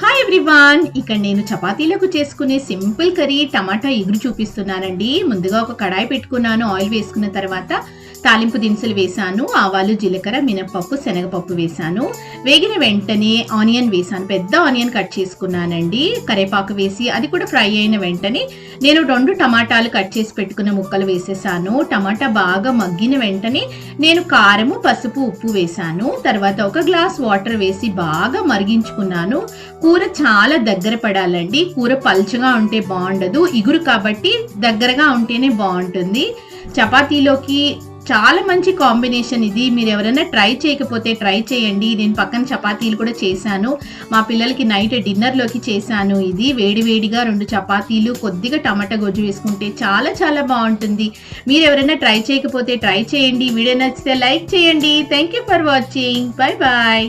Hi everyone, ఇక్కడ నేను చపాతీలకు చేసుకునే సింపుల్ కర్రీ టమాటా ఇగురు చూపిస్తున్నానండి. ముందుగా ఒక కడాయి పెట్టుకున్నాను. ఆయిల్ వేసుకున్న తర్వాత తాలింపు దినుసులు వేసాను. ఆవాలు, జీలకర్ర, మినపప్పు, శనగపప్పు వేసాను. వేగిన వెంటనే ఆనియన్ వేసాను. పెద్ద ఆనియన్ కట్ చేసుకున్నానండి. కరివేపాకు వేసి అది కూడా ఫ్రై అయిన వెంటనే నేను 2 టమాటాలు కట్ చేసి పెట్టుకున్న ముక్కలు వేసేసాను. టమాటా బాగా మగ్గిన వెంటనే నేను కారము, పసుపు, ఉప్పు వేసాను. తర్వాత 1 గ్లాస్ వాటర్ వేసి బాగా మరిగించుకున్నాను. కూర చాలా దగ్గర పడాలండి. కూర పల్చగా ఉంటే బాగుండదు. ఇగురు కాబట్టి దగ్గరగా ఉంటేనే బాగుంటుంది. చపాతీలోకి చాలా మంచి కాంబినేషన్ ఇది. మీరు ఎవరైనా ట్రై చేయకపోతే ట్రై చేయండి. నేను పక్కన చపాతీలు కూడా చేశాను. మా పిల్లలకి నైట్ డిన్నర్లోకి చేశాను. ఇది వేడివేడిగా 2 చపాతీలు, కొద్దిగా టమాటా గొజ్జు వేసుకుంటే చాలా చాలా బాగుంటుంది. మీరు ఎవరైనా ట్రై చేయకపోతే ట్రై చేయండి. వీడియో నచ్చితే లైక్ చేయండి. Thank you for watching. Bye bye.